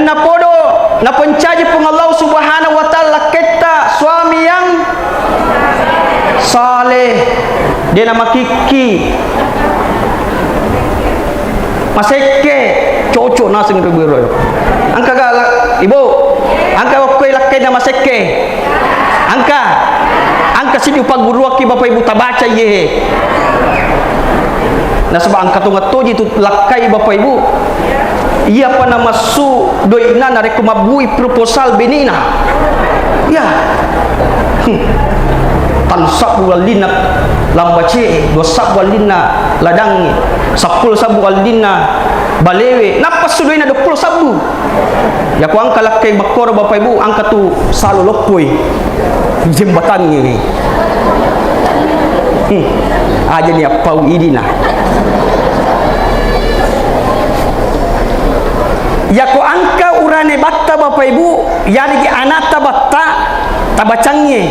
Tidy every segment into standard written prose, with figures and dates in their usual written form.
na podo na pencaji pung Allah Subhanahu wa taala kita suami yang saleh. Dia nama Kiki maseke cocok nasing kebiro. Angka galak ibu, angka waktu lakai nama maseke. Angka sini upah guru aki bapak ibu tabaca ye. Nah sebab angka tu ngatoji tu lakai bapak ibu. Ia pa nama su doina na rekomabui proposal benina. Ya. Tansab walina lambace, dosab walina ladangi, 10 sabu walina balewe. Napa su doina 20 sabu? Ya ku angka lakai bakor bapak ibu angka tu selalu lopoi. Jembatan ini. Aja ni apa idina. Ya ko angka urane batta bapak ibu, ya di anata batta tabacangnya.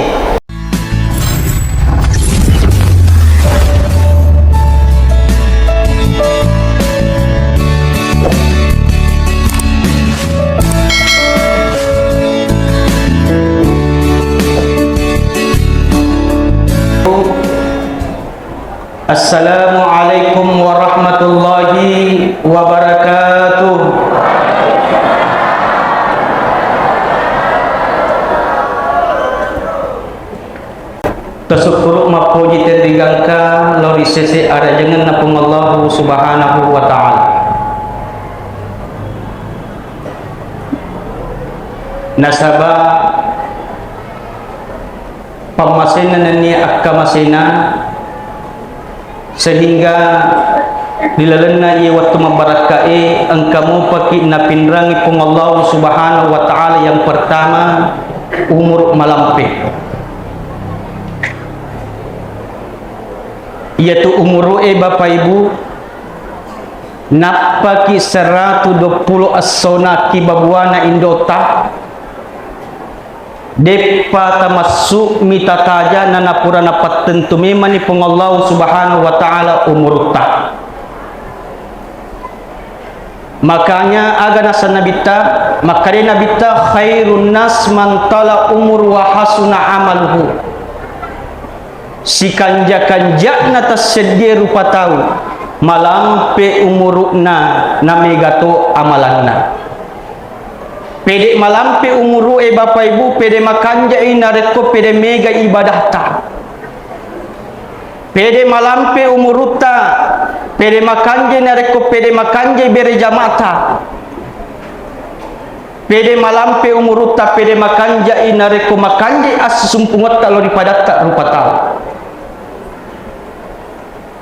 Assalamualaikum warahmatullahi wabarakatuh. Tasukuru mapuji terdigangka lori sese ada jangan napung Allah Subhanahu wa ta'ala. Nasaba pamasena nani akamasena sehingga dilalena ia waktu membarakae engkamu paki napindrangi pung Allah Subhanahu wa ta'ala. Yang pertama umur malampe, yaitu umur bapak ibu napaki 120 asona kibabuana indota depa tamasuk mitataja nanapura napat tentu memani pung Allah Subhanahu wa ta'ala umurta. Makanya agana sanabita makanya nabita khairun nas man tala umur wa hasuna amaluhu. Si kanja-kanja na tassedia rupa tahu malampe umuruna na megato amalanna. Pede malampe umuru bapak ibu pede makanja inareko pede mega ibadah ta. Pede malampe umuruta pede makanja inareko pede makanja bere jamata. Pede malampe umuruta pede makanja inareko makanja asumpungot kalau dipadatta rupa tahu.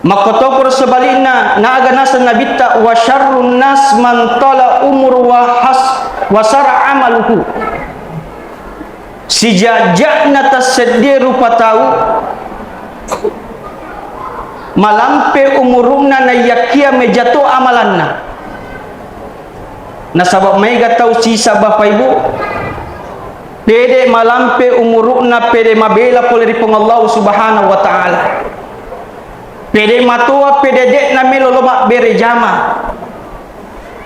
Makotopur sebaliknya na agana sanabita wa syarrun nas man tala umur wa wasara amaluhu. Si jajakna tassedia rupa tahu malampe umurumna na yakia mejato amalanna. Na sabab mega tahu sisa bapak ibu pede malampe umuruna pede mabela poleri pung Allah Subhanahu wa ta'ala. Pede matua pede dek na melo lomak bere jama.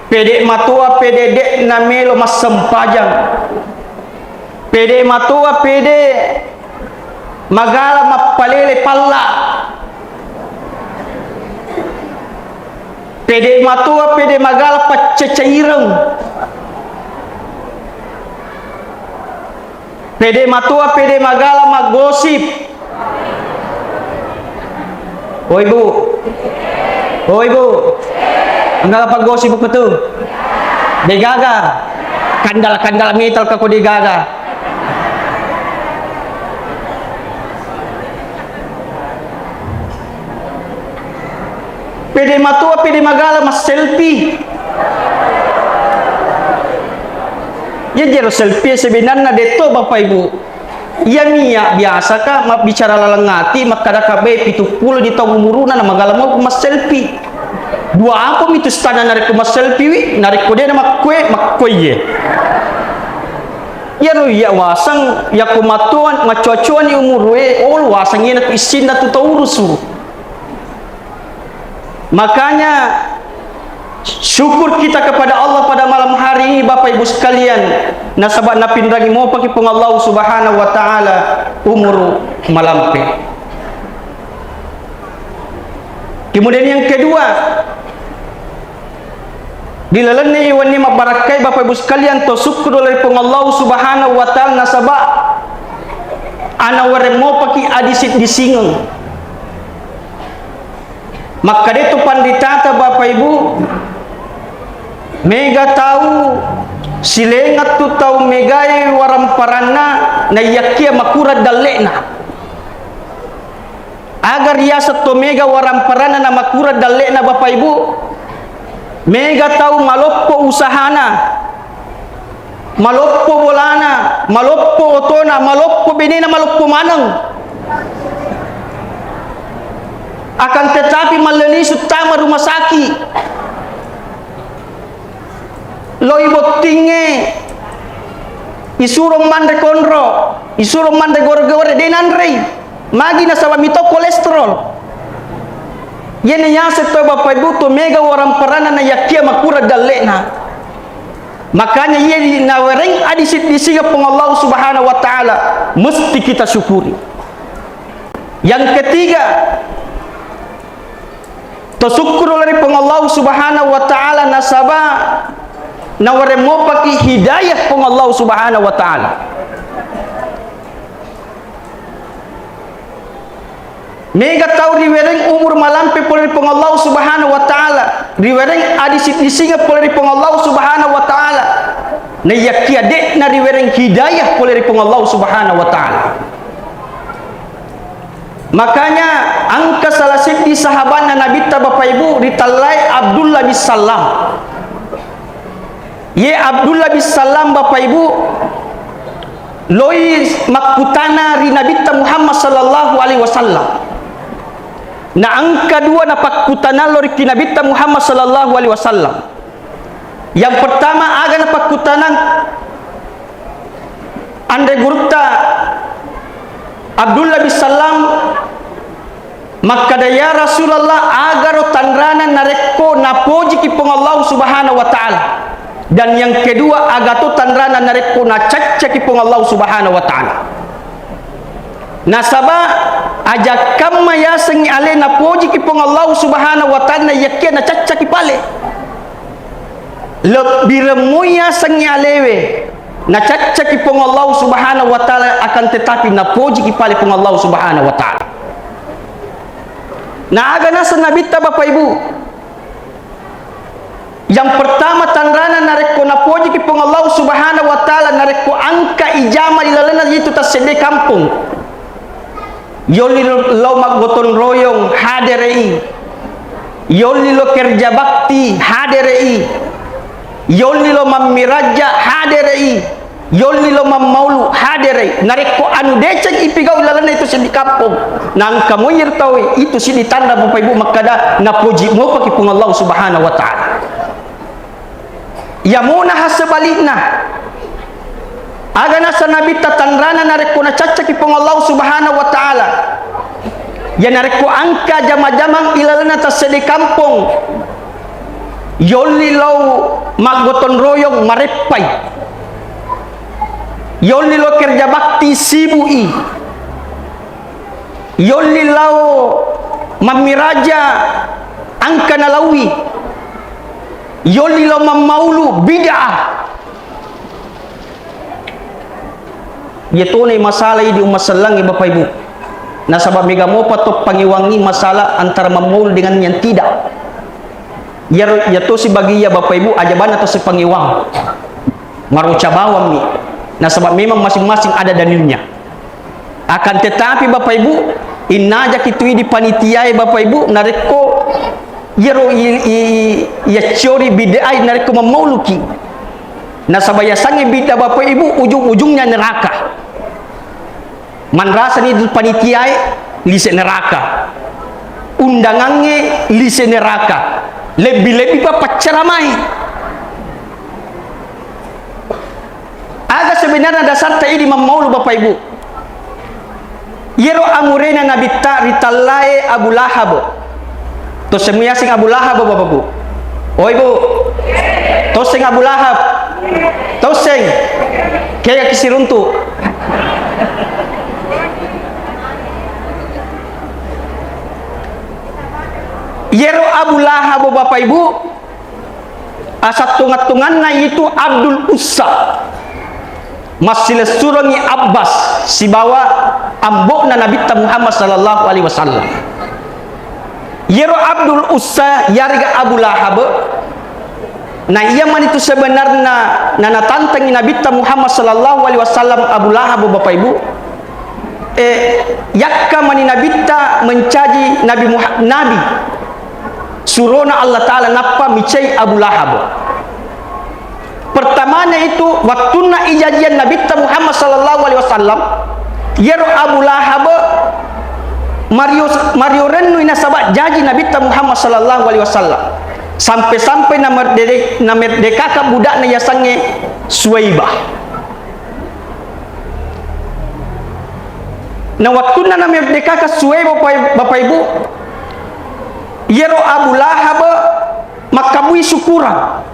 Pede matua pede dek na melo mas sempajang. Pede matua pede magala mapalele palla. Pede matua pede magala paceceireng. Pede matua pede magala magosip. Oh ibu, oh ibu, enggak apa gosip buku tu, digaga, kandal metal kaku digaga. Pede matua pede magala mas selfie. Ya jero selfie sebenarnya deto bapak ibu. Iya mia biasa kah mak bicara lalengati mak kada kabe 70 di tahun umuruna na magala mau mas selfie. Dua apa itu stana narik mas selfie wi narik kode na mak kue ye. Ya ro ya wasang ya kumatuan macocoan ni umur we oh wasang ina tu isin na tu taurusu. Makanya syukur kita kepada Allah pada malam hari hari ini Bapak Ibu sekalian, nasabak napindragi mo pakipong Allah Subhanahu wa taala umur malampe. Kemudian yang kedua, dilalani wani mabarakai Bapak Ibu sekalian to syukur oleh Allah Subhanahu wa taala nasabak ana ware mo paki adisit disingeng. Maka itu panditata Bapak Ibu mega tahu silengat tu tahu megai waramparana na yakia makura dalena agar yasa to mega waramparana na makura dalena Bapak Ibu mega tahu maloppo usahana, maloppo bolana, maloppo otona, maloppo benena, maloppo manang. Akan tetapi malenis utama rumah sakit loi bottinge isurong mande konro, isurong mande gore-gore denanrei magi na sawa mito kolesterol yene nyase to Bapak Ibu to mega orang perana na yakia makura dalena. Makanya ye na wereng adisit disiga pong Allah Subhanahu wa taala mesti kita syukuri. Yang ketiga, tersyukur oleh Allah Subhanahu wa taala nasaba naware mo paki hidayah pong Allah Subhanahu wa taala. Mega tahu riwereng umur malampe polri pong Allah Subhanahu wa taala, riwereng adisit disinga polri pong Allah Subhanahu wa taala. Na yakia dek na riwereng hidayah polri pong Allah Subhanahu wa taala. Makanya angka salah satu sahabat Nabi ta Bapak Ibu ritalai Abdullah bin Salam. Ye Abdullah bin Salam Bapak Ibu loi makutana ri Nabi ta Muhammad sallallahu alaihi wasallam. Na angka dua na pakutana lori ki Nabi ta Muhammad sallallahu alaihi wasallam. Yang pertama aga na pakutanan ande gurta Abdullah bin Salam maka ya Rasulullah agar tanrana nareko napoji ki pong Allah Subhanahu wa taala. Dan yang kedua agato tanrana nareko na cacca ki pong Allah Subhanahu wa taala. Nasaba ajak kamma ya sengi ale napoji ki pong Allah Subhanahu wa taala yakia na cacca ki pale. Lebih remuya sengi alewe na cacca ki pong Allah Subhanahu wa taala akan tetapi napoji ki pale pong Allah Subhanahu wa taala. Na aga nasa nabita Bapak Ibu. Yang pertama tanrana nareko napoji ki pong Allah Subhanahu wa taala nareko angka ijama ilalana itu tas sede kampung. Yoli lo maggoton royong haderei, yoli lo kerja bakti haderei, yoli lo mamiraja haderei, yoli lo mamaulu haderei. Nareko anu deceng ipigau lalana itu sedi kampung. Nang kamu yirtawi itu sedi tanda Bapak Ibu makada napoji mo paki pung Allah Subhanahu wa taala. Ya muna hasebalikna aga nasa Nabi tatanrana nareko na caca ki pong Allah Subhanahu wa taala. Ya nareko angka jama-jamang ilalana tas sedi kampung. Yoli lo maggoton royong marepai. Yoli lo kerja bakti sibui. Yoli lo mamiraja angka nalawi. Yoli lo mamaulu bid'ah. Yaitu ni masalah di umat selang Bapak Ibu. Nasabab mega mo patok pangiwangi masalah antara mamaul dengan yang tidak. Yaitu si bagi ya Bapak Ibu ajaban atau si pangiwang. Maruca bawang ni. Nasabab memang masing-masing ada dalilnya. Akan tetapi Bapak Ibu inna aja kitui di panitia Bapak Ibu nareko yero ya curi bid'ah nareko mamauluki. Nasabaya sange bid'ah Bapak Ibu ujung-ujungnya neraka. Man rasa ni panitia lise neraka. Undangannya lise neraka. Lebih-lebih bapak ceramai. Aga sebenarnya dasar ta ini mamaulu Bapak Ibu. Yero amurena Nabi ta ritalae Abu Lahab. To semua sing Abu Lahab Bapak Ibu. Oh Ibu. To sing Abu Lahab. Tahu seng? Kayak kisiruntu. Yero Abu Lahab Bapak Ibu, asat tungat-tungan na itu Abdul Uzza. Masih surangi Abbas si bawa ambok na Nabi Muhammad sallallahu alaihi wasallam. Yero Abdul Uzza yarga Abu Lahab. Nah iya man itu sebenarnya nana tantangi Nabi Muhammad sallallahu alaihi wasallam Abu Lahab Bapak Ibu. Yakka mani Nabi mencaji Nabi surona Allah Ta'ala napa micai Abu Lahab. Pertamanya itu waktu na ijajian Nabi Muhammad sallallahu alaihi wasallam yero Abu Lahab Mario renu ina sabat jaji Nabi Muhammad sallallahu alaihi wasallam sampai na merdeka ka budak na yasange Suwaibah. Na waktu na merdeka ka Suwaibah Bapak Ibu, yero Abu Lahab makabui syukuran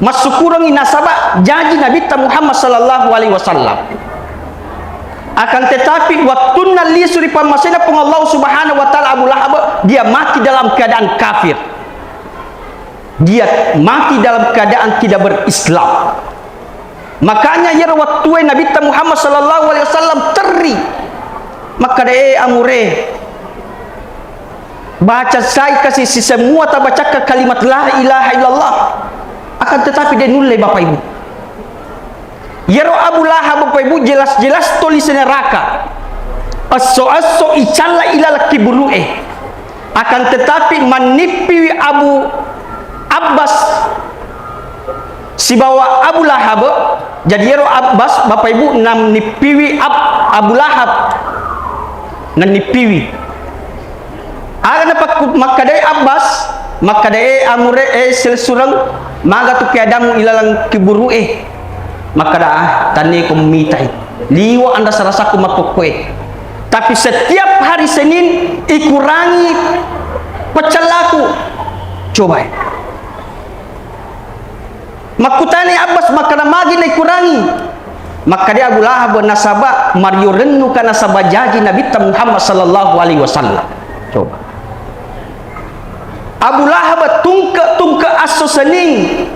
masukurang inasaba janji Nabi Muhammad sallallahu alaihi wasallam. Akan tetapi waktu nali suri pamasena pun Allah Subhanahu wa taala Abu Lahab dia mati dalam keadaan kafir. Dia mati dalam keadaan tidak berislam. Makanya ya waktu Nabi Muhammad sallallahu alaihi wasallam teri maka amure baca saya kasih si semua tak baca ke kalimat la ilaha illallah. Akan tetapi dia nulai Bapak Ibu. Yero Abu Lahab Bapak Ibu jelas-jelas tulis neraka. Aso-aso icalla ilal kibulu'e. Akan tetapi manipi Abu Abbas si bawa Abu Lahab. Jadi yero Abbas Bapak Ibu nam nipiwi Abu Lahab. Nan nipiwi. Ada maka dari Abbas maka dari amure selsurang maga tu keadamu ilalang kiburu maka dah tani ko mitai liwa anda sarasa ko makokwe tapi setiap hari Senin ikurangi pecelaku coba makutani Abbas maka magi na ikurangi maka dia Abu Lahab nasaba Mario renu kana nasaba jaji Nabi Muhammad sallallahu alaihi wasallam coba Abu Lahab tungka aso sening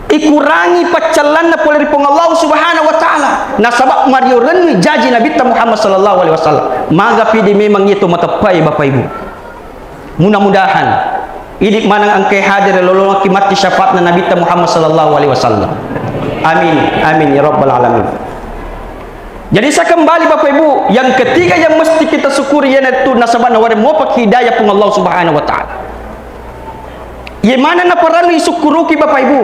ikurangi pacalan na poleri pong Allah Subhanahu wa taala nasabak Mario reni jaji Nabi Muhammad sallallahu alaihi wasallam maga pidi memang itu matapai Bapak Ibu. Mudah-mudahan idik manang angkai hadir lolong mati syafaat na Nabi Muhammad sallallahu alaihi wasallam. Amin amin ya rabbal alamin. Jadi saya kembali Bapak Ibu, yang ketiga yang mesti kita syukuri yaitu nasabak nawari mopak hidayah pong Allah Subhanahu wa taala. Yemana na paranu isukuruki Bapak Ibu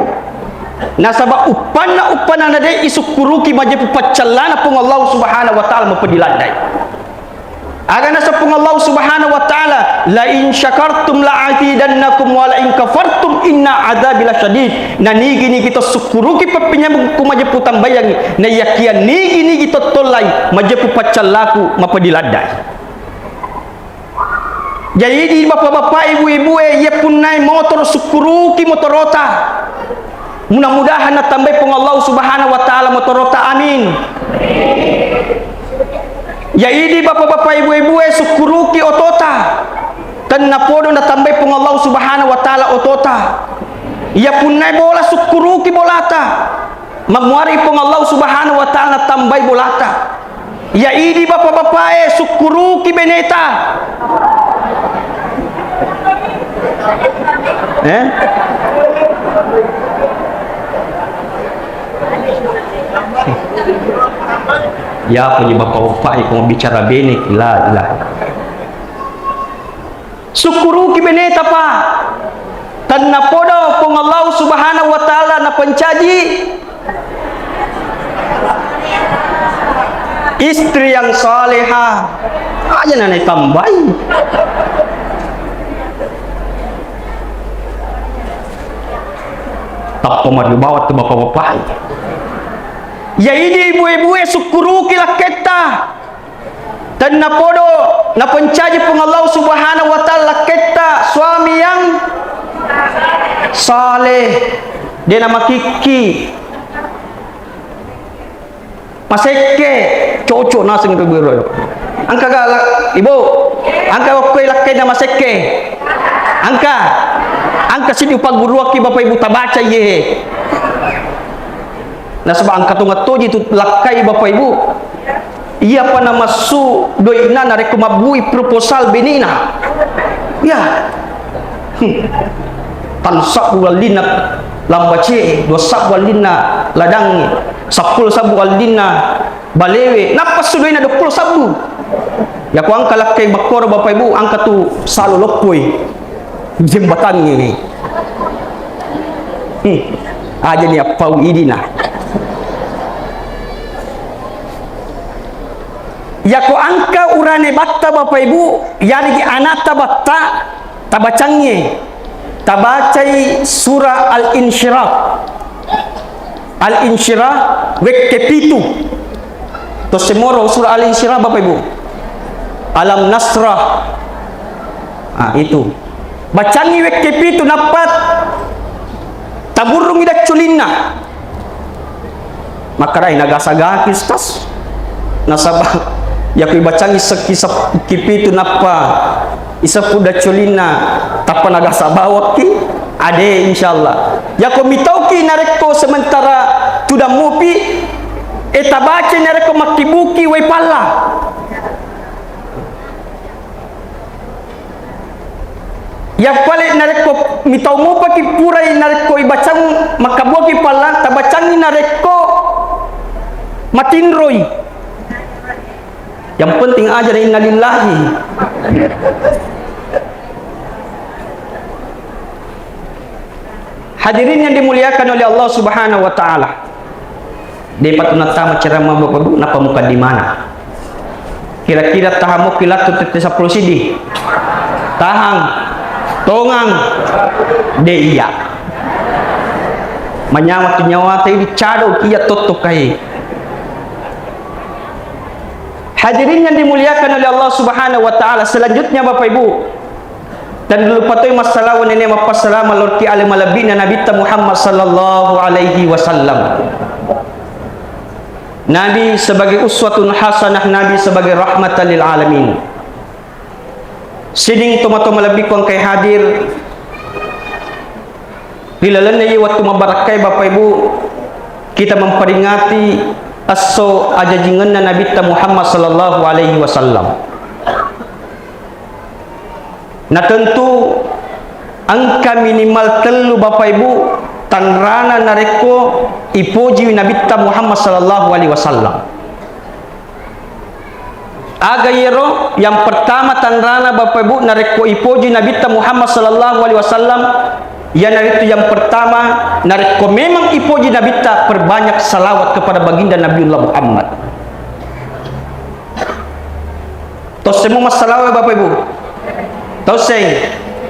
nasaba upana nade isukuruki majepu pacalana pung Allah Subhanahu wa taala mapadilandai aga nasa pung Allah Subhanahu wa taala la in syakartum la azidannakum wa la in kafartum inna adzabi lasyadid nani gini kita sukuruki papinya ku majepu tambayang na yakian ni gini kita tolai majepu pacalaku mapadilandai. Jadi di bapak-bapak ibu-ibu ya punai motor sukuruki motorota. Mudah-mudahan na tambay pong Allah Subhanahu wa taala motorota amin. Ya idi bapak-bapak ibu-ibu sukuruki otota. Kan napodo na tambay pong Allah Subhanahu wa taala otota. Ya punai bola sukuruki bolata. Magmuari pong Allah Subhanahu wa taala tambay bolata. Ya idi bapak-bapak sukuruki beneta. Ya punya bapak-bapak yang bicara benek la ilah. Syukuruki beneta pa. Tan napodo pong Allah Subhanahu wa taala na pencaji istri yang salehah. Aja nanay tambay. Tak pemadu bawat ke bapak-bapak. Ya ini ibu-ibu syukuruki laketa. Dan napodo na pencaji pun Allah Subhanahu wa taala laketa suami yang saleh. Dia nama Kiki. Maseke cocok nasi itu biru. Angka galak ibu. Angka okey lakai nama Maseke. Angka sini upah guru aki bapak ibu tak baca ye. Nah sebab angka tu ngatoji tu lakai bapak ibu. Ia apa nama su doina narek mabui proposal benina. Ya. Tansak walina lambace, dosak walina ladangi, 10 sabu walina balewe. Napa su doina 20 sabu? Ya ku angka lakai bakor bapak ibu, angka tu selalu lokoi. Jembatan ini. Aja ni apa idina. Ya ko angka urane batta bapak ibu, yani anata batta tabacangnya, tabacai surah Al-Insyirah. Al-Insyirah wek kepitu. To semoro surah Al-Insyirah bapak ibu. Alam Nasrah. Itu. Bacangi wek kepitu napat taburung ida culina. Makarai nagasagaki stas. Nasabah ya kui bacangi sekisap kipi itu napa isa puda culina tapa naga sabawak ki ade insyaallah ya ko mitauki nareko sementara tuda mupi eta baca nareko makibuki we palla ya pale nareko mitau mo paki purai nareko ibacang makabuki palla tabacangi nareko matinroi. Yang penting aja innalillahi. Hadirin yang dimuliakan oleh Allah Subhanahu wa taala. Depat unatama ceramah bapak ibu napa muka di mana? Kira-kira tahamu kilatu tete 10 sidi. Tahang tongang de iya. Manyawa nyawa teh dicado kia tutup kai. Hadirin yang dimuliakan oleh Allah Subhanahu wa taala, selanjutnya Bapak Ibu. Dan dulu patoi masalah ini mapasalam lorki alim alabina Nabi Muhammad sallallahu alaihi wasallam. Nabi sebagai uswatun hasanah, Nabi sebagai rahmatan lil alamin. Siding tomato malabik kong kay hadir. Pilalan na waktu mabarakai Bapak Ibu, kita memperingati aso ajajingan na Nabi Muhammad sallallahu alaihi wasallam. Na tentu angka minimal telu Bapak Ibu tanrana nareko ipoji Nabi Muhammad sallallahu alaihi wasallam. Aga yero yang pertama tanrana Bapak Ibu nareko ipoji Nabi Muhammad sallallahu alaihi wasallam. Yang itu yang pertama nareko memang ipoji Nabi perbanyak salawat kepada baginda Nabiullah Muhammad. Tos semua salawat Bapak Ibu. Tos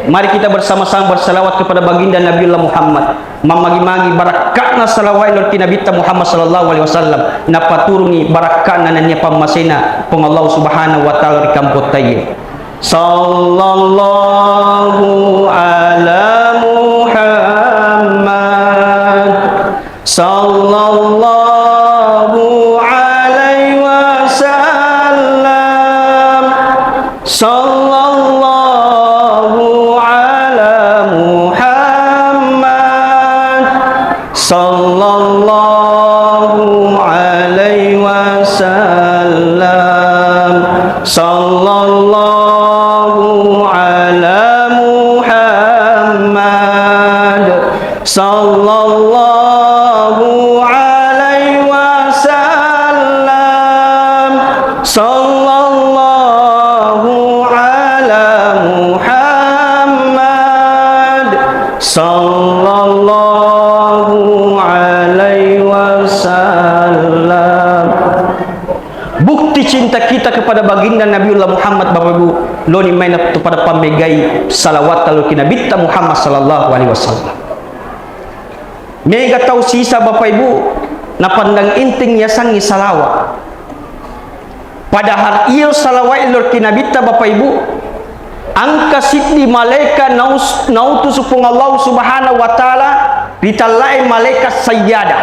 mari kita bersama-sama bersalawat kepada baginda Nabiullah Muhammad. Mamagi-magi barakatna salawat lor Nabi Muhammad sallallahu alaihi wasallam. Napaturungi barakatna nanya pamasena pong Allah Subhanahu wa taala rikampot tayo. Sallallahu ala Muhammad sallallahu alaihi wasallam sallallahu ala Muhammad sallallahu alaihi wasallam sallallahu sallallahu alaihi wasallam sallallahu ala Muhammad sallallahu alaihi wasallam. Bukti cinta kita kepada baginda Nabiullah Muhammad Bapak Ibu loni mainat kepada pamegai salawat kalau Nabi Muhammad sallallahu alaihi wasallam. Mega tahu sisa Bapak Ibu na pandang inting yasangi salawat. Padahal iyo salawat lor kinabita Bapak Ibu angka siddi malaika nautu supung Allah Subhanahu wa taala ritalai malaikat sayyada.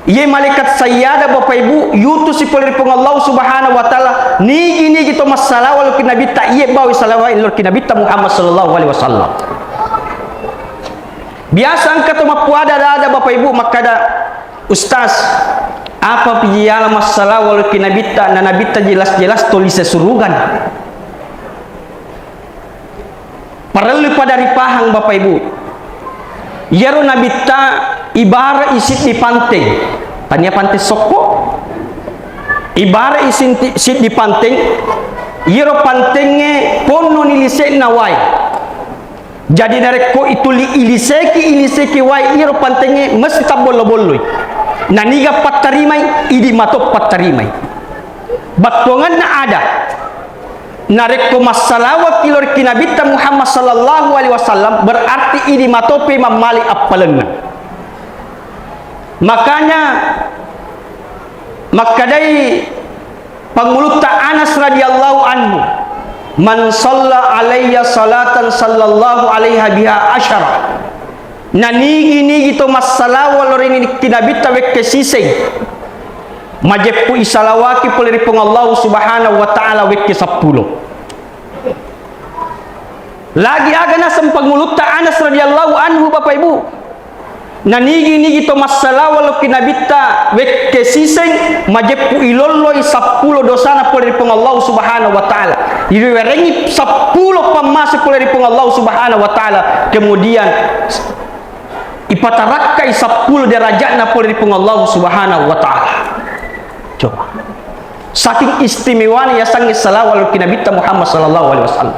Ia malaikat sayyada Bapak Ibu yutus oleh Allah Subhanahu wa taala nigi to masalah walau nabi ta ia bawa salawat ilor nabi ta Muhammad sallallahu alaihi wasallam. Biasa angka to mapuada ada Bapak Ibu makada ustaz apa pijiala masalah walau nabi ta na nabi ta jelas-jelas tulis surugan. Perlu pada ripahang Bapak Ibu. Yaro nabi ta ibarat isit di panting, tanya panting soko. Ibarat isit di panting, yaro pantingnya pono nilisek nawai. Jadi nareko itu iliseki wai yaro pantingnya mesti tabolo-boloi. Naniga patarimai, idi matop patarimai. Batongan na ada. Nareko masalawat kilor kinabita Muhammad sallallahu alaihi wasallam berarti ini matope mamali appalenna. Makanya makadai panguluta Anas radhiyallahu anhu man shalla alayya salatan sallallahu alaiha biha asyara nanigi to masalawat lor ini kinabita wekke siseng majepu isalawaki peleripong Allah Subhanahu wa taala wekke 10. Lagi agana sempanguluta Anas radhiyallahu anhu Bapak Ibu. Nanigi to masalah walau kinabita wekke siseng majepu iloloi 10 dosana peleripong Allah Subhanahu wa taala. Diwerengi 10 pamasi peleripong Allah Subhanahu wa taala. Kemudian ipatarakai 10 derajatna peleripong Allah Subhanahu wa taala. Coba saking istimewanya ya sangi salawat kinabita Muhammad sallallahu alaihi wasallam.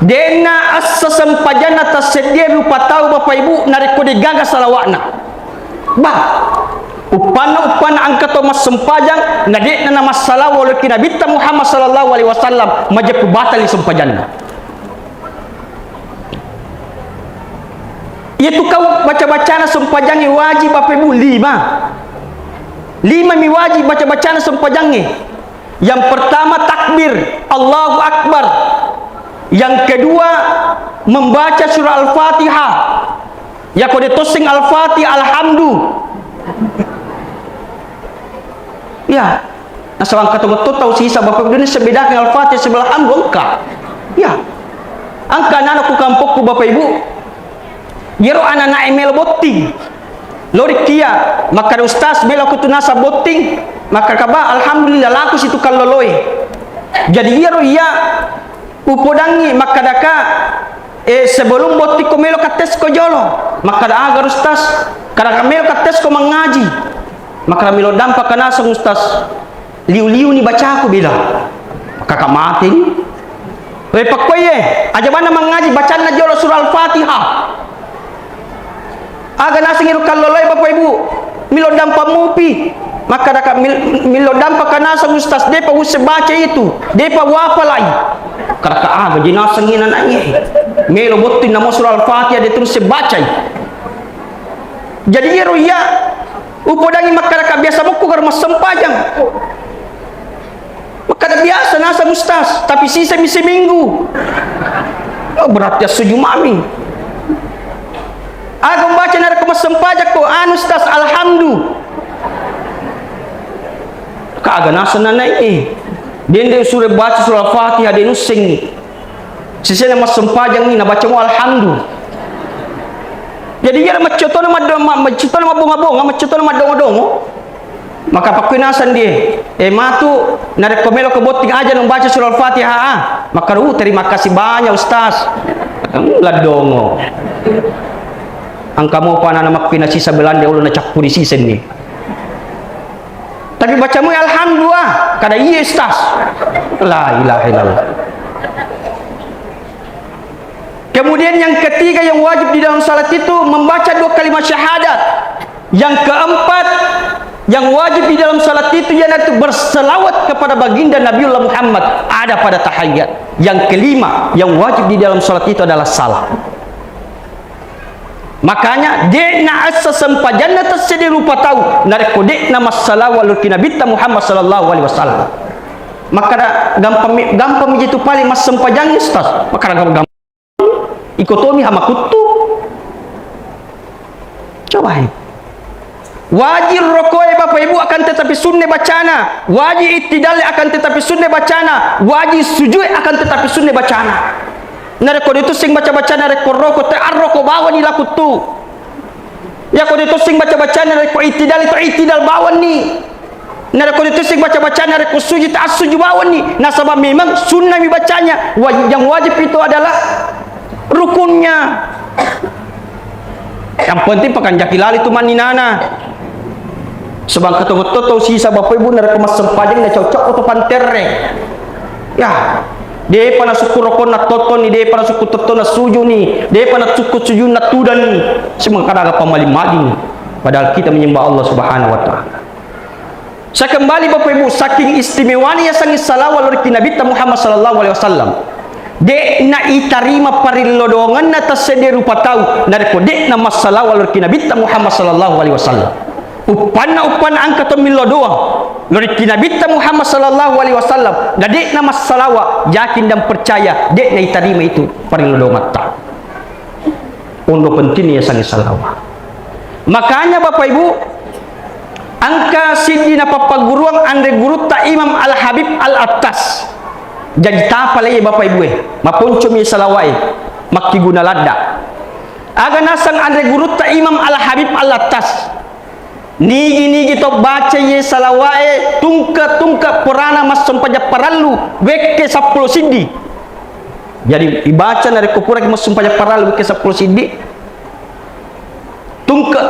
Dena asasam pajana tasedia rupa tahu Bapak Ibu nariko digaga salawatna. Bah upana angka to mas sempajang nadekna nama salawat kinabita Muhammad sallallahu alaihi wasallam majepu batali sempajanna. Itu kau baca-bacana sempajangi wajib Bapak Ibu 5 mi wajib baca-bacaan sempajangnya. Yang pertama takbir Allahu Akbar. Yang kedua membaca surah Al-Fatihah. Ya kode tosing Al-Fatihah alhamdu. Ya, nah seorang kata betul tahu sisa Bapak Ibu ini sebedakan Al-Fatihah sebelah hamdu engkau. Ya, angka anak kampungku Bapak Ibu. Yero anak-anak email boting. Lori kia maka ustaz bela aku tunasa boting maka kaba alhamdulillah laku situ kaloloi. Jadi iya upodangi maka daka sebelum botik ko melo kates ko jolo maka da agar ustaz kada melo kates ko mengaji maka melo dampak kana sang ustaz liu-liu ni baca aku bila maka kamati pakoye aja mana mengaji bacaan na jolo surah Al-Fatihah. Aga nasing iru kaloloi Bapak Ibu milo dampa mupi maka daka milo dampa kanasa ustaz depa use baca itu depa wapalai karaka aga jinasang ina nanya milo botin namo surah Al-Fatihah de terus baca. Jadi iru ya upodangi maka daka biasa buku gar mas sempajang maka biasa nasa ustaz tapi sisa misi minggu beratnya sujumami. Aku baca nara kemas sempajak ko ustaz alhamdu. Kaaga nasa nanay Dende surah baca surah Al-Fatihah de nusing ni. Sisena mas sempajang ni nabaca mo alhamdu. Jadi dia macoto na bunga-bunga, macoto na madongo-dongo. Maka pakuinasan dia. Matu nara komelo ke boting aja nung baca surah Al-Fatihah. Maka terima kasih banyak ustaz. Ladongo. Angka mo pa na makpina sisa belanda ulo na cakpuri sisen ni. Tapi baca mo alhamdulillah kada iya ustaz. La ilaha illallah. Kemudian yang ketiga yang wajib di dalam salat itu membaca 2 kalimat syahadat. Yang keempat yang wajib di dalam salat itu yaitu berselawat kepada baginda Nabiullah Muhammad ada pada tahiyat. Yang kelima yang wajib di dalam salat itu adalah salam. Makanya dekna asa sempajanna tasdi rupa tahu nareko dekna masalah walur kinabita Muhammad sallallahu alaihi wasallam. Maka gampang itu paling mas sempajang ustaz. Maka gampang ikotomi hamakutu Coba wajib rokok Bapak Ibu akan tetapi sunnah bacana, wajib ittidal akan tetapi sunnah bacana, wajib sujud akan tetapi sunnah bacana. Nareko itu sing baca-baca nareko rokok rokok bawa ni laku tu. Ya kau itu sing baca-baca nareko ittidal bawa ni. Nareko itu sing baca-baca nareko sujud sujud bawa ni. Nasabah memang sunnah mi bacanya, yang wajib itu adalah rukunnya. Yang penting pakan jakilali tu maninana. Sebab ketemu sisa Bapak Ibu nareko mas sempajeng na cocok atau panterre. Ya, dia pana suku rokon na toton ni, dia pana suku toton na suju ni, dia pana suku suju na tudan ni. Semua kadang pamaling-maling. Padahal kita menyembah Allah Subhanahu wa taala. Saya kembali Bapak Ibu, saking istimewanya sang salawat oleh Nabi Muhammad sallallahu alaihi wasallam. Dek na itarima parilodongan na tasede rupa tahu nareko dek na masalah oleh Nabi Muhammad sallallahu alaihi wasallam. Upan angkat milo doang lori Nabi Muhammad sallallahu alaihi wasallam. Dan dek na masalah yakin dan percaya dek na itarima itu parilodongan ta. Undo pentingnya sang salawat. Makanya Bapak Ibu, angka sidina papaguruang andre guru ta Imam Al Habib Al Attas. Jadi tapalay Bapak Ibu mapunco mi salawai makki guna ladda. Aga nasang andre guru ta Imam Al Habib Al Attas. Nigi to baca ye salawai tungka purana mas sampaja parallu wekke 10 siddi. Jadi dibaca nare kupura mas sampaja parallu wekke 10 siddi.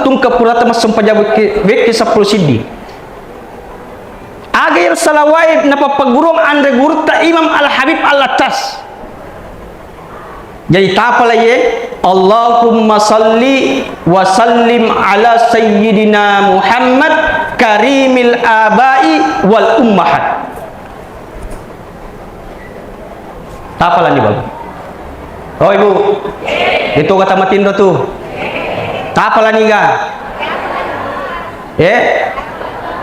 Tungka purata mas sampaja wekke 10 siddi. Agar salawai napa pagurung andre guru ta Imam Al Habib Al Attas. Jadi tapala ye Allahumma salli wa sallim ala sayyidina Muhammad karimil abai wal ummahat. Tapala ni Bang. Oh Ibu, itu kata matindo tuh. Tapala ni ga?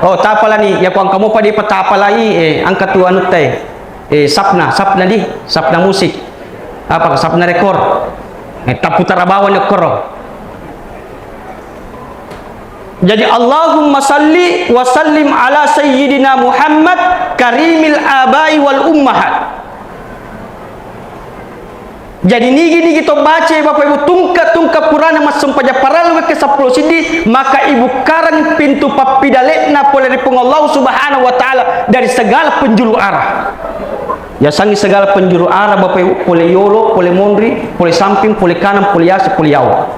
Oh tapala ni ya kuang kamu pada patapalai angkat tu anu teh sapna musik apa sapna rekor taputara bawan rekor. Jadi Allahumma salli wa sallim ala sayyidina Muhammad karimil abai wal ummahat. Jadi nigi to baca Bapak Ibu tungka purana mas sampaja paral ke 10 sidi, maka ibu karang pintu papidalekna poleri Allah Subhanahu wa taala dari segala penjuru arah. Ya sangi segala penjuru arah Bapak Ibu, pole yolo, pole mondri, pole samping, pole kanan, pole yasi, pole yawa.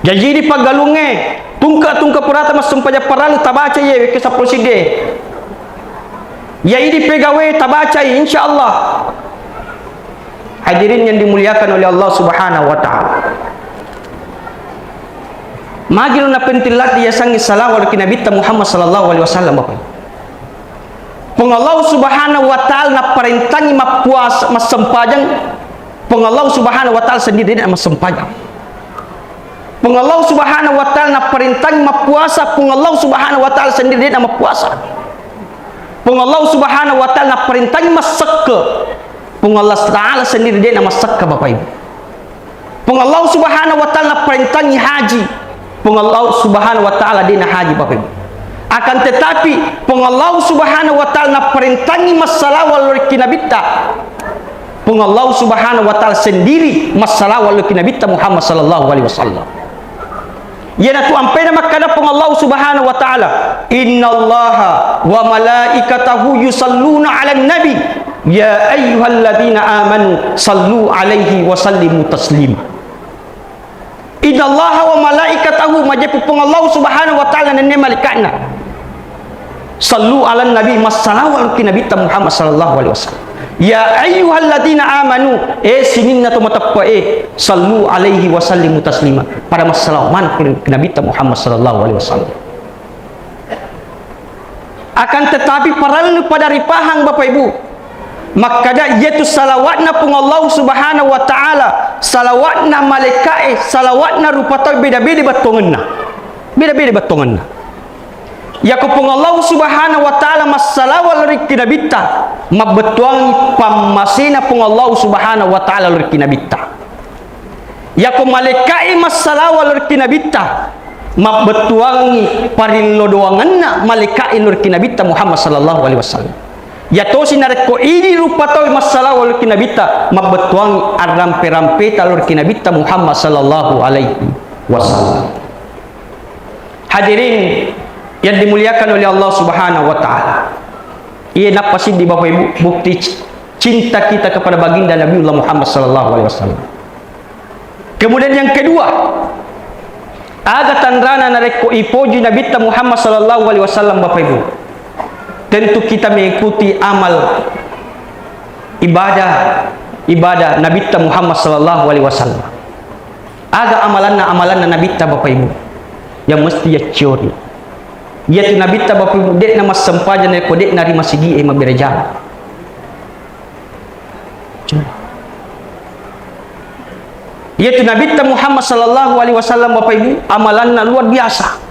Jadi di pagalunge tungka purata mas sampaja paral tabaca ye ke 10 sidi. Ya ini pegawai tabaca insyaallah. Hadirin yang dimuliakan oleh Allah Subhanahu wa taala. Magil na pentilat dia sangi salawat ke Nabi Muhammad sallallahu alaihi wasallam Bapak. Pengallahu Subhanahu wa taala na parintangi mapuas masempajang. Pengallahu Subhanahu wa taala sendiri nak masempajang. Pengallahu Subhanahu wa taala na parintangi mapuasa, pengallahu Subhanahu wa taala sendiri nak mapuasa. Pengallahu Subhanahu wa taala na parintangi masakka. Allah Ta'ala sendiri dia nama sakka Bapak Ibu. Allah Subhanahu wa taala perintangi haji. Allah Subhanahu wa taala dia na haji Bapak Ibu. Akan tetapi Allah Subhanahu wa taala perintangi masalah walur kinabita. Allah Subhanahu wa taala sendiri masalah walur kinabita Muhammad sallallahu alaihi wasallam. Yana tu ampai nama kada Allah Subhanahu wa taala, innallaha wa malaikatahu yusalluna 'alan nabi ya ayyuhalladzina amanu sallu 'alaihi wa sallimu taslima. Innallaha wa malaikatahu majepu Allah Subhanahu wa taala dan malaikatna sallu 'alan nabi masallahu nabi Muhammad sallallahu alaihi wasallam. Ya ayyuhalladzina amanu sininna tu matappa sallu alaihi wa sallimu taslima. Pada masalah ke Nabi Muhammad sallallahu alaihi wasallam. Akan tetapi paralu pada ripahang Bapak Ibu, makada yaitu salawatna pun Allah Subhanahu wa taala, salawatna malaikat, salawatna rupata beda-beda batongenna. Beda-beda batongenna. Ya kupung Allah Subhanahu wa taala masalawal rikinabita mabetuang pamasina pung Allah Subhanahu wa taala rikinabita. Yako malekai masalah walur kinabita mabbetuangi parillo doanganna malekai nur kinabita Muhammad sallallahu alaihi wasallam. Ya to sinareko ini rupa tahu masalah walur kinabita mabbetuangi arampe-rampe talur kinabita Muhammad sallallahu alaihi wasallam. Hadirin yang dimuliakan oleh Allah Subhanahu wa taala. Ia napasi di Bapak Ibu bukti cinta kita kepada baginda Nabiullah Muhammad sallallahu alaihi wasallam. Kemudian yang kedua, aga tanrana nareko ipoji Nabi Muhammad sallallahu alaihi wasallam Bapak Ibu. Tentu kita mengikuti amal ibadah Nabi Muhammad sallallahu alaihi wasallam. Aga amalan Nabi Bapak Ibu yang mesti ya curi. Ya tu Nabi Bapak Ibu dek nama sempajan ko dek nari masigi mabirajal. Yaitu Nabi Muhammad sallallahu alaihi wasallam Bapak Ibu amalanna luar biasa.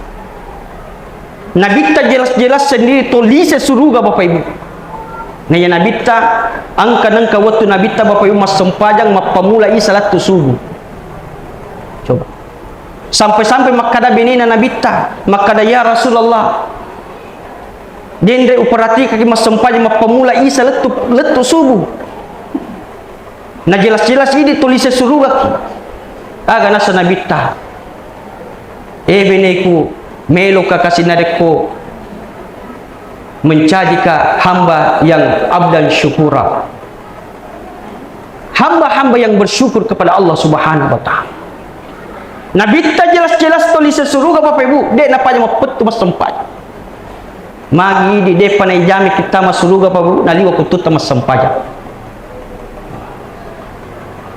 Nabi jelas-jelas sendiri tulis surga Bapak Ibu. Nah ya Nabi angka waktu Nabi Bapak Ibu mas sempajang mapamulai salat subuh. Coba. Sampai-sampai makada benina Nabi makada ya Rasulullah. Dendre uperati kaki mas sempajang mapamulai salat letu subuh. Nah jelas-jelas ini tulis surga. Aga nasa nabita beneku melo ka kasinareko mencaji ka hamba yang abdan syukura, hamba-hamba yang bersyukur kepada Allah Subhanahu wa taala. Nabita jelas-jelas tulis surga Bapak Ibu dek napanya mapet mas sempat magi di depan jami kita mas surga Bapak Ibu naliwa kutut mas sempaja.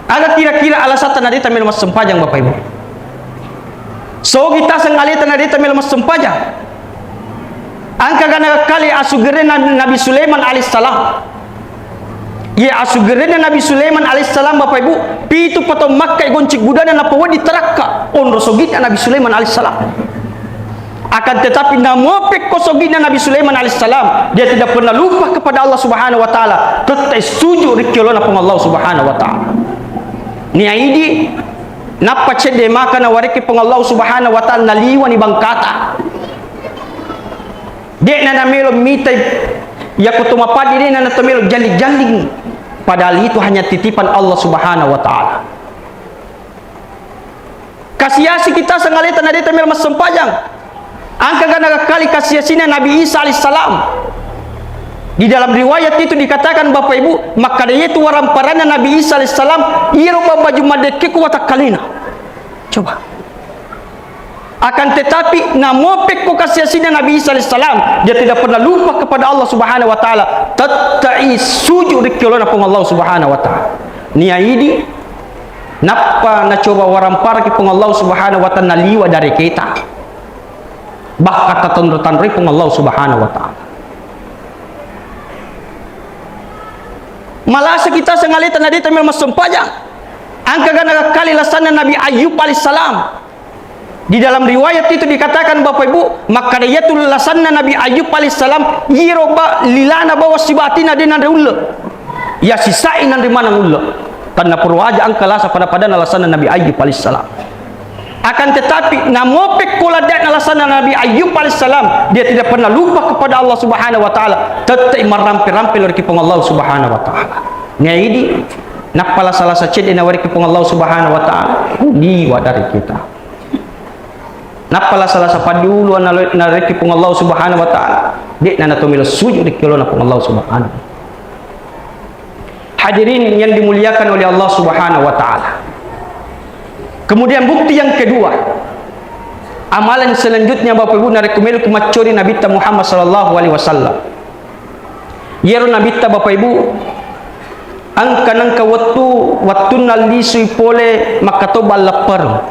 Ada kira-kira alasan tadi tamil mas sempajang Bapak Ibu. So kita sengali tadi tamil mas sempajang. Angka gana kali asugere Nabi Sulaiman alaihissalam. Ya asugere Nabi Sulaiman alaihissalam Bapak Ibu. Pitu potong Makkah goncik budana na pawa diteraka. On rosogita Nabi Sulaiman alaihissalam. Akan tetapi namopek kosogina Nabi Sulaiman alaihissalam dia tidak pernah lupa kepada Allah Subhanahu wa taala. Tetap setuju rikyolona pun Allah Subhanahu wa taala. Ni aidi napa cede maka na wariki pong Allah Subhanahu wa taala naliwa ni bangkata dek na namelo mitay ya kutumapadi din na natumelo jalik-jalik padahal itu hanya titipan Allah Subhanahu wa taala. Kasiasi kita sengalita na dita melo mas sempajang angka gana kali kasiasina Nabi Isa alaihissalam. Di dalam riwayat itu dikatakan Bapak Ibu, maka dia itu waramparannya Nabi Isa alaihissalam, iroba baju madeke kuwata kalina. Coba. Akan tetapi namopek ko kasiasina Nabi Isa alaihissalam, dia tidak pernah lupa kepada Allah Subhanahu wa taala. Tatai sujud rikyolona pun Allah Subhanahu wa taala. Niaidi napa na coba warampara ki pun Allah Subhanahu wa taala liwa dari kita. Bahkan taton-taton pun Allah Subhanahu wa taala. Malasa kita sengalita na dita mas sempajang. Angka gana kali lasana Nabi Ayub alaihissalam. Di dalam riwayat itu dikatakan Bapak Ibu, maka dia tu lasana Nabi Ayub alaihissalam yiroba lilana bawa sibatina denan reulle. Ya sisain nan mana ulle. Karena perwaja angka lasa pada lasana Nabi Ayub alaihissalam. Akan tetapi namopek kula dak lasana Nabi Ayub alaihissalam dia tidak pernah lupa kepada Allah Subhanahu wa taala. Tetap marampe-rampe lor kipong Allah Subhanahu wa taala. Ngaidi napala salah sacede na wari kipong Allah Subhanahu wa taala liwa dari kita. Napala salah sapadulu na wari kipong Allah Subhanahu wa taala dik na natumilo sujud dikilona pong Allah Subhanahu. Hadirin yang dimuliakan oleh Allah Subhanahu wa taala. Kemudian bukti yang kedua, amalan selanjutnya Bapak Ibu narekumelu kumacuri Nabi Muhammad sallallahu alaihi wasallam. Yero Nabi Bapak Ibu angka nangka waktu nalisui pole makatoba lapar.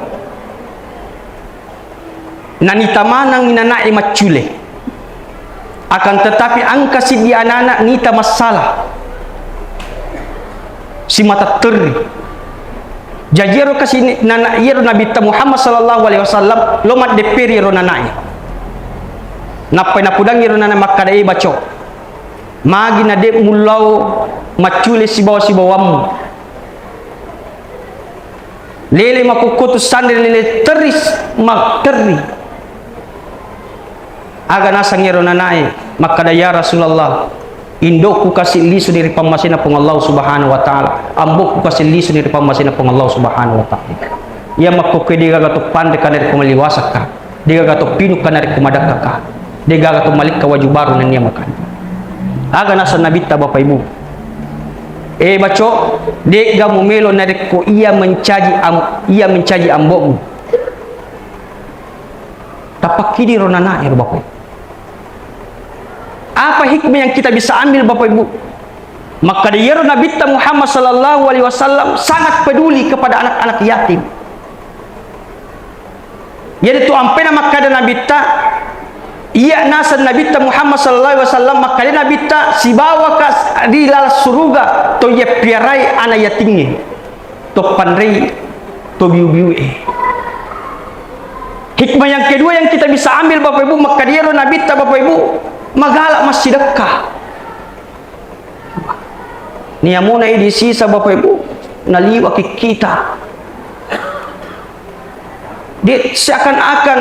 Nanita manang minanai macule. Akan tetapi angka si di anak-anak nita masalah. Si mata teri. Jajiro kasi nana yero Nabi Muhammad sallallahu alaihi wasallam lomat deperi ro nanai. Napai napudang yero nana makadai baco. Magi na de mulau macule si bawam. lele makukutus sandri lele teris mak teri aga nasa ngero nanai maka ya Rasulullah indokku kasih lisu dari pamasina pung Allah subhanahu wa ta'ala, ambokku kasih lisu dari pamasina pung Allah subhanahu wa ta'ala. Ya makko diga gato pande kanari kumaliwasaka, diga gato pinu kanari kumadakaka, diga gato malik kawaju baru nan niya makan. Aga nasa nabita Bapak Ibu. Baco, diga mumelo nari ko ia mencaji ambokmu. Tapakidi ronana ya Bapak Ibu. Apa hikmah yang kita bisa ambil Bapak Ibu? Maka dia Nabi Muhammad sallallahu alaihi wasallam sangat peduli kepada anak-anak yatim. Jadi tu ampena maka ada Nabi ia nasa Nabi Muhammad sallallahu alaihi wasallam maka dia Nabi si bawa ke di dalam surga to ye piarai anak yatimnya. To pandai to biu-biu. Hikmah yang kedua yang kita bisa ambil Bapak Ibu maka dia Nabi Bapak Ibu magalak mas sedekah. Niyamuna di sisa Bapak Ibu naliwa kita. Dia seakan-akan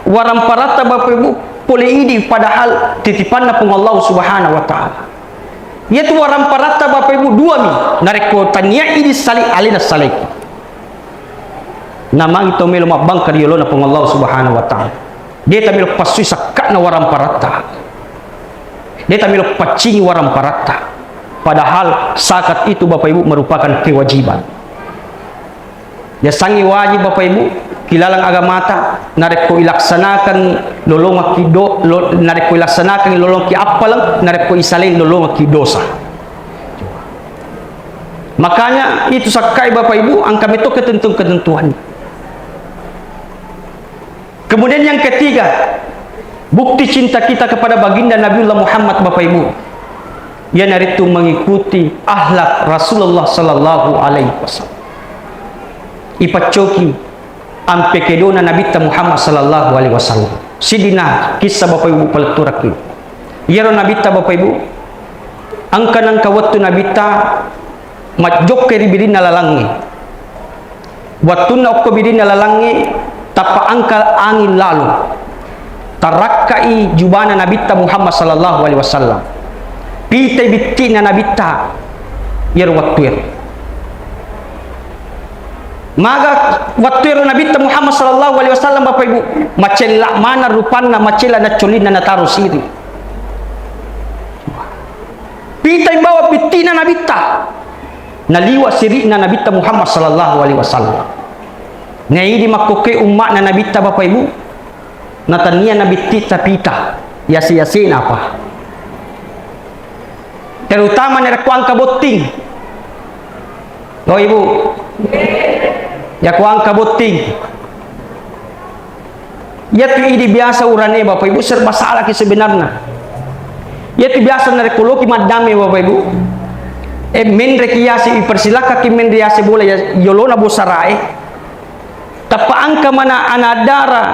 waram parata Bapak Ibu boleh ini padahal titipan pun Allah subhanahu wa ta'ala. Yaitu waram parata Bapak Ibu dua mi nareko tania ini salik alina salik. Nama itu melo mabang kadiolona pun Allah subhanahu wa ta'ala. Dia tamil pasui sakakna waram parata. Dia tamil pacingi waram parata. Padahal zakat itu Bapak Ibu merupakan kewajiban. Ya sangi wajib Bapak Ibu kilalang agamata nareko ilaksanakan lolong kido nareko ilaksanakan lolong ki apalang nareko isalin lolong ki dosa. Makanya itu sakai Bapak Ibu angka itu ketentuan. Kemudian yang ketiga, bukti cinta kita kepada baginda Nabiullah Muhammad Bapak Ibu. Ya naritu mengikuti akhlak Rasulullah sallallahu alaihi wasallam. Ipacoki ampe kedona Nabi Muhammad sallallahu alaihi wasallam. Sidina kisah Bapak Ibu paleturaki. Yaro Nabi Bapak Ibu angkan waktu Nabi majok keri bidina lalangi. Waktu na okko bidina lalangi tapa angka angin lalu. Tarakkai jubana Nabi Muhammad sallallahu alaihi wasallam. Pite bitina Nabi yar waktu Maga waktu Nabi Muhammad sallallahu alaihi wasallam Bapak Ibu macela mana rupana macela na colina na taruh siri. Pita bawa bitina Nabi naliwa siri na Nabi Muhammad sallallahu alaihi wasallam. Ngai di makoke umat na Nabi Bapak Ibu natania Nabi pita yasi apa? Terutama nere kuangka boting. Oh Ibu. Ya kuangka boting. Ya tu ini biasa urane Bapak Ibu serba salah ki sebenarnya. Ya tu biasa nere koloki madame Bapak Ibu. Men rekiasi persilaka ki men riasi boleh ya yolona bosarae. Tapa angka mana anadara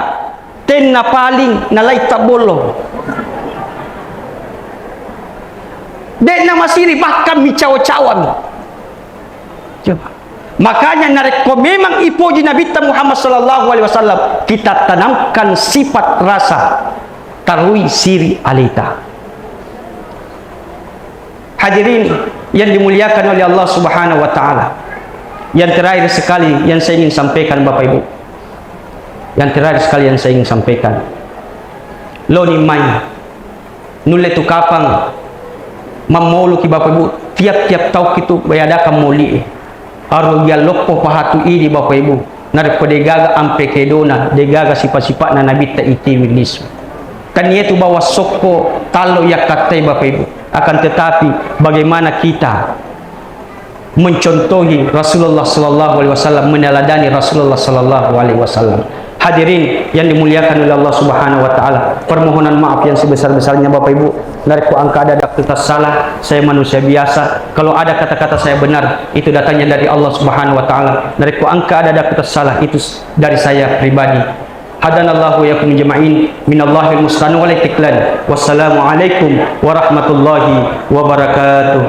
ten na paling nalai tabolo. Dek nama siri bahkan micawa-cawan. Coba. Makanya nareko memang ipoji Nabi Muhammad sallallahu alaihi wasallam kita tanamkan sifat rasa tarui siri alita. Hadirin yang dimuliakan oleh Allah Subhanahu wa taala. Yang terakhir sekali yang saya ingin sampaikan Bapak Ibu. Yang terakhir sekali yang saya ingin sampaikan. Loni mai nulle tu kapang mamolu ki Bapak Ibu tiap-tiap tau kitu bayadakan moli aru ya lokpo pahatu ini Bapak Ibu nareko degaga ampe kedona degaga sifat-sifat na Nabi ta iti wilis kan yaitu bawa soko talo ya katai Bapak Ibu akan tetapi bagaimana kita mencontohi Rasulullah sallallahu alaihi wasallam meneladani Rasulullah sallallahu alaihi wasallam. Hadirin yang dimuliakan oleh Allah Subhanahu wa taala, permohonan maaf yang sebesar-besarnya Bapak Ibu. Nareko angka ada kata salah, saya manusia biasa. Kalau ada kata-kata saya benar, itu datangnya dari Allah Subhanahu wa taala. Nareko angka ada kata salah, itu dari saya pribadi. Hadanallahu yakum jama'in minallahil musta'an wal istiqlal. Wassalamualaikum warahmatullahi wabarakatuh.